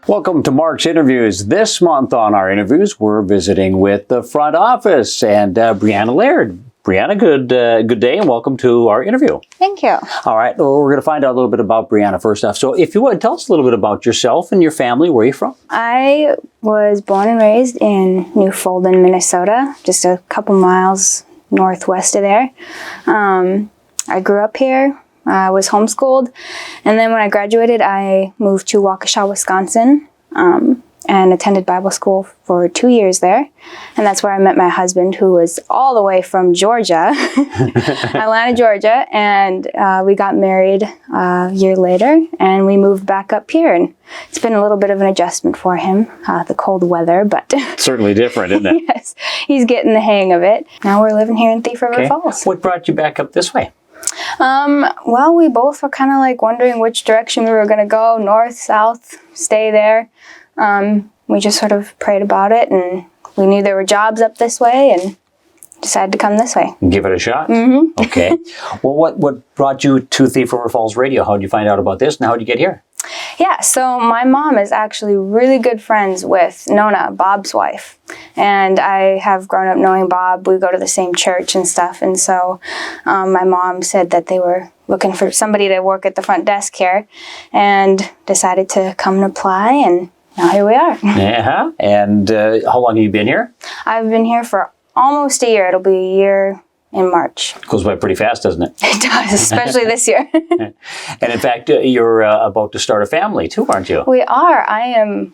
Welcome to Mark's Interviews. This month on our interviews, we're visiting with the front office and Brianna Laird. Brianna, good day and welcome to our interview. Thank you. All right, well, we're going to find out a little bit about Brianna first off. So if you would, tell us a little bit about yourself and your family. Where are you from? I was born and raised in New Fulton, Minnesota, just a couple miles northwest of there. I grew up here. I was homeschooled, and then when I graduated, I moved to Waukesha, Wisconsin, and attended Bible school for 2 years there. And that's where I met my husband, who was all the way from Georgia, Atlanta, Georgia, and we got married a year later, and we moved back up here. And it's been a little bit of an adjustment for him, the cold weather, but certainly different, isn't it? Yes, he's getting the hang of it. Now we're living here in Thief River Falls. What brought you back up this way? Well, we both were kind of like wondering which direction we were going to go, north, south, stay there. We just sort of prayed about it, and we knew there were jobs up this way and decided to come this way. Give it a shot? Mm-hmm. Okay. Well, what brought you to Thief River Falls Radio? How did you find out about this, and how did you get here? Yeah, so my mom is actually really good friends with Nona, Bob's wife. And I have grown up knowing Bob. We go to the same church and stuff. And so my mom said that they were looking for somebody to work at the front desk here and decided to come and apply. And now here we are. Yeah. And how long have you been here? I've been here for almost a year. It'll be a year in March. Goes by pretty fast, doesn't it? It does, especially this year. And in fact, you're about to start a family too, aren't you? We are. I am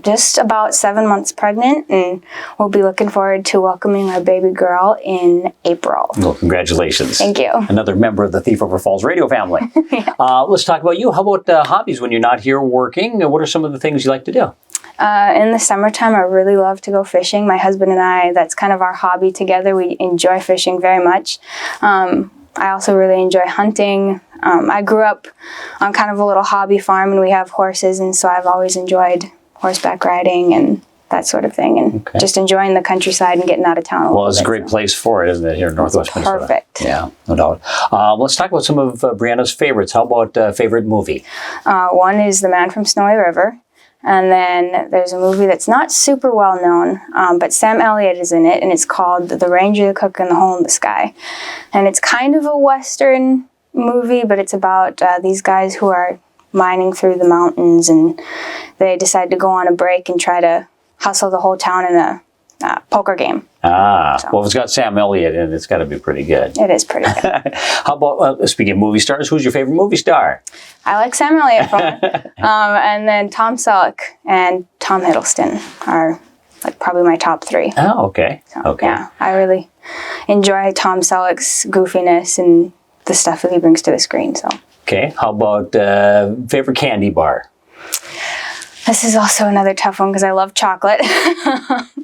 just about 7 months pregnant, and we'll be looking forward to welcoming our baby girl in April. Well, congratulations. Thank you. Another member of the Thief River Falls radio family. Yeah. Let's talk about you. How about hobbies when you're not here working? What are some of the things you like to do? In the summertime, I really love to go fishing. My husband and I, that's kind of our hobby together. We enjoy fishing very much. I also really enjoy hunting. I grew up on kind of a little hobby farm, and we have horses, and so I've always enjoyed horseback riding and that sort of thing, and just enjoying the countryside and getting out of town. Well, it's a great place for it, isn't it, here in Northwest Minnesota? Perfect. Yeah, no doubt. Let's talk about some of Brianna's favorites. How about favorite movie? One is The Man from Snowy River. And then there's a movie that's not super well known, but Sam Elliott is in it, and it's called The Ranger, the Cook, and the Hole in the Sky. And it's kind of a Western movie, but it's about these guys who are mining through the mountains, and they decide to go on a break and try to hustle the whole town in a poker game. Well, if it's got Sam Elliott in it, it's got to be pretty good. It is pretty good. How about, speaking of movie stars, who's your favorite movie star? I like Sam Elliott, and then Tom Selleck and Tom Hiddleston are like probably my top three. Oh, okay. So, okay. Yeah, I really enjoy Tom Selleck's goofiness and the stuff that he brings to the screen. So. Okay. How about favorite candy bar? This is also another tough one because I love chocolate,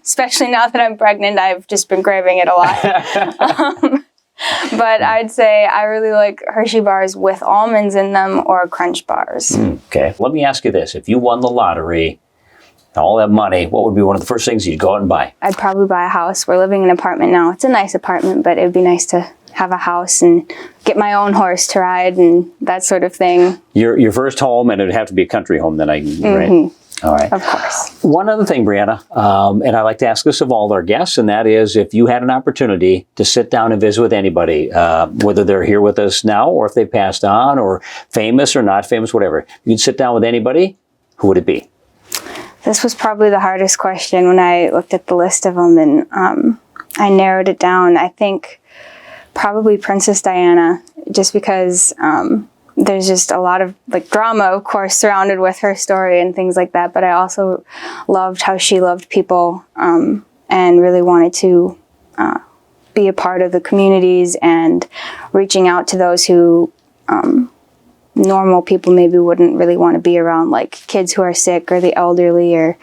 especially now that I'm pregnant. I've just been craving it a lot. But I'd say I really like Hershey bars with almonds in them, or Crunch bars. Okay. Let me ask you this. If you won the lottery, all that money, what would be one of the first things you'd go out and buy? I'd probably buy a house. We're living in an apartment now. It's a nice apartment, but it'd be nice to have a house and get my own horse to ride and that sort of thing. Your first home, and it'd have to be a country home then, right? All right. Of course. One other thing, Brianna, and I like to ask this of all our guests, and that is if you had an opportunity to sit down and visit with anybody, whether they're here with us now or if they passed on or famous or not famous, whatever, you'd sit down with anybody, who would it be? This was probably the hardest question when I looked at the list of them, and I narrowed it down. I think probably Princess Diana, just because there's just a lot of like drama, of course, surrounded with her story and things like that. But I also loved how she loved people and really wanted to be a part of the communities and reaching out to those who normal people maybe wouldn't really want to be around, like kids who are sick or the elderly or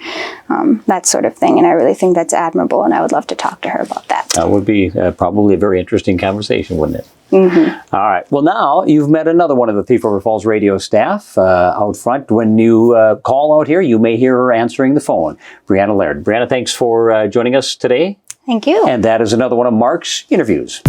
that sort of thing. And I really think that's admirable, and I would love to talk to her about that. That would be probably a very interesting conversation, wouldn't it? Mm-hmm. All right. Well, now you've met another one of the Thief River Falls radio staff out front. When you call out here, you may hear her answering the phone. Brianna Laird. Brianna, thanks for joining us today. Thank you. And that is another one of Mark's interviews.